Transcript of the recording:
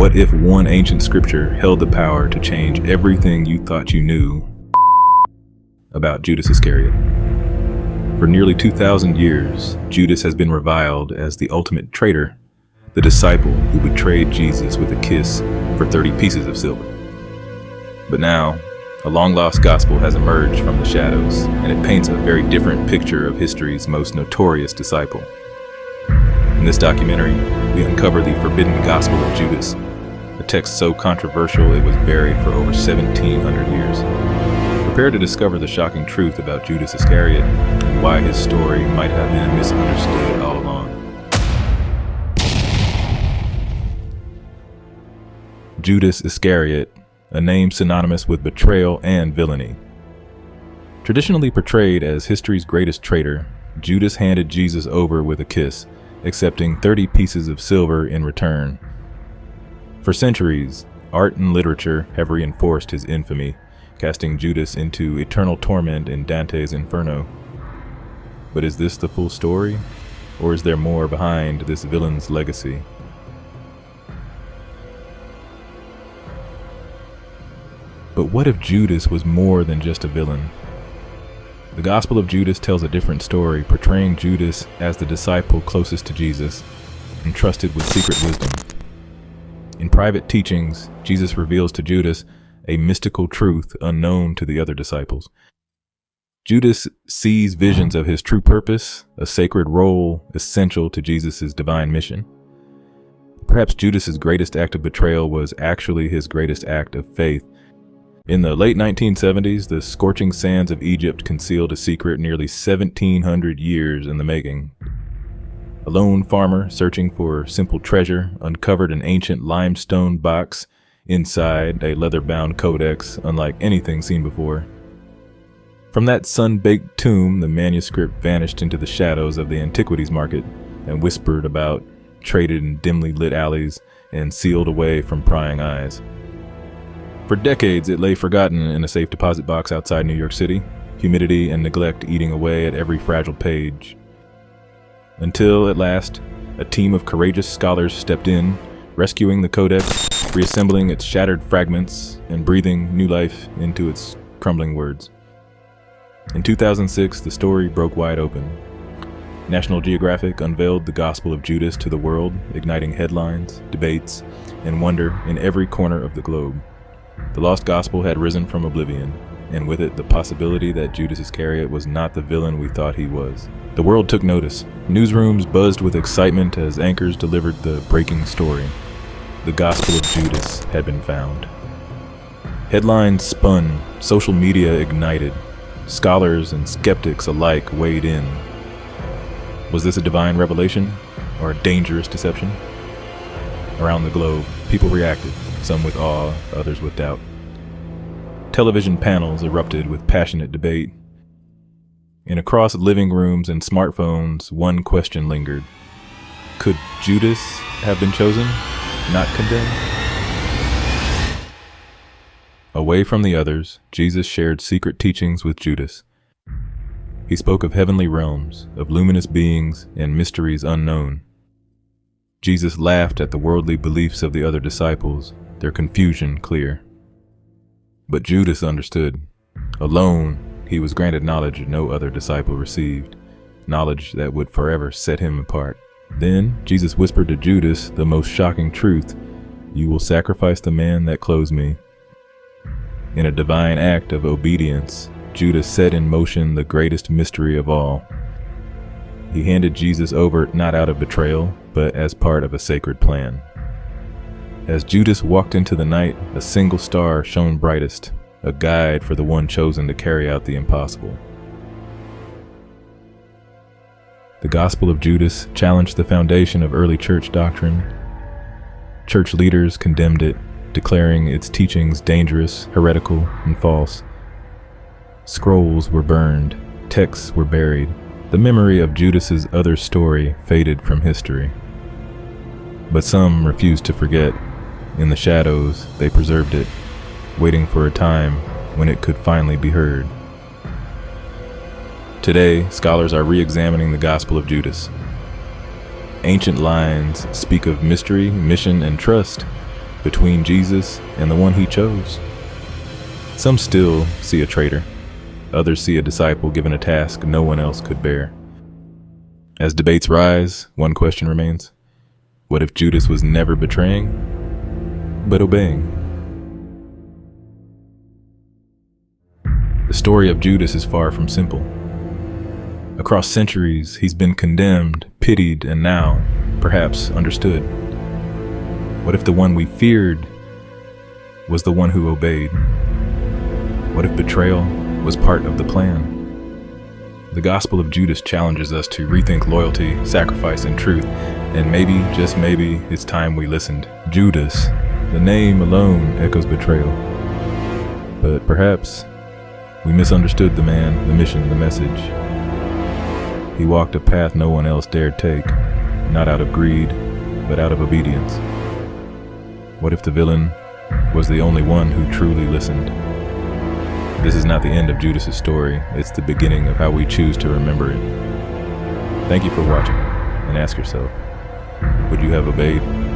What if one ancient scripture held the power to change everything you thought you knew about Judas Iscariot? For nearly 2,000 years, Judas has been reviled as the ultimate traitor, the disciple who betrayed Jesus with a kiss for 30 pieces of silver. But now, a long-lost gospel has emerged from the shadows, and it paints a very different picture of history's most notorious disciple. In this documentary, we uncover the forbidden Gospel of Judas, a text so controversial it was buried for over 1,700 years. Prepare to discover the shocking truth about Judas Iscariot and why his story might have been misunderstood all along. Judas Iscariot, a name synonymous with betrayal and villainy. Traditionally portrayed as history's greatest traitor, Judas handed Jesus over with a kiss, accepting 30 pieces of silver in return. For centuries, art and literature have reinforced his infamy, casting Judas into eternal torment in Dante's Inferno. But is this the full story, or is there more behind this villain's legacy? But what if Judas was more than just a villain? The Gospel of Judas tells a different story, portraying Judas as the disciple closest to Jesus, entrusted with secret wisdom. In private teachings, Jesus reveals to Judas a mystical truth unknown to the other disciples. Judas sees visions of his true purpose, a sacred role essential to Jesus' divine mission. Perhaps Judas's greatest act of betrayal was actually his greatest act of faith. In the late 1970s, the scorching sands of Egypt concealed a secret nearly 1,700 years in the making. A lone farmer searching for simple treasure uncovered an ancient limestone box inside a leather-bound codex unlike anything seen before. From that sun-baked tomb, the manuscript vanished into the shadows of the antiquities market and whispered about, traded in dimly lit alleys, and sealed away from prying eyes. For decades, it lay forgotten in a safe deposit box outside New York City, humidity and neglect eating away at every fragile page. Until, at last, a team of courageous scholars stepped in, rescuing the Codex, reassembling its shattered fragments, and breathing new life into its crumbling words. In 2006, the story broke wide open. National Geographic unveiled the Gospel of Judas to the world, igniting headlines, debates, and wonder in every corner of the globe. The lost gospel had risen from oblivion, and with it the possibility that Judas Iscariot was not the villain we thought he was. The world took notice. Newsrooms buzzed with excitement as anchors delivered the breaking story. The Gospel of Judas had been found. Headlines spun, social media ignited. Scholars and skeptics alike weighed in. Was this a divine revelation or a dangerous deception? Around the globe, people reacted. Some with awe, others with doubt. Television panels erupted with passionate debate. And across living rooms and smartphones, one question lingered. Could Judas have been chosen, not condemned? Away from the others, Jesus shared secret teachings with Judas. He spoke of heavenly realms, of luminous beings, and mysteries unknown. Jesus laughed at the worldly beliefs of the other disciples, their confusion clear. But Judas understood. Alone, he was granted knowledge no other disciple received, knowledge that would forever set him apart. Then Jesus whispered to Judas the most shocking truth: "You will sacrifice the man that clothes me." In a divine act of obedience, Judas set in motion the greatest mystery of all. He handed Jesus over not out of betrayal, but as part of a sacred plan. As Judas walked into the night, a single star shone brightest, a guide for the one chosen to carry out the impossible. The Gospel of Judas challenged the foundation of early church doctrine. Church leaders condemned it, declaring its teachings dangerous, heretical, and false. Scrolls were burned, texts were buried. The memory of Judas's other story faded from history. But some refused to forget. In the shadows, they preserved it, waiting for a time when it could finally be heard. Today, scholars are re-examining the Gospel of Judas. Ancient lines speak of mystery, mission, and trust, between Jesus and the one he chose. Some still see a traitor. Others see a disciple given a task no one else could bear. As debates rise, one question remains. What if Judas was never betraying, but obeying? The story of Judas is far from simple. Across centuries, he's been condemned, pitied, and now, perhaps, understood. What if the one we feared was the one who obeyed? What if betrayal was part of the plan? The Gospel of Judas challenges us to rethink loyalty, sacrifice, and truth, and maybe, just maybe, it's time we listened. Judas, the name alone echoes betrayal. But perhaps we misunderstood the man, the mission, the message. He walked a path no one else dared take, not out of greed, but out of obedience. What if the villain was the only one who truly listened? This is not the end of Judas's story, it's the beginning of how we choose to remember it. Thank you for watching, and ask yourself, would you have obeyed?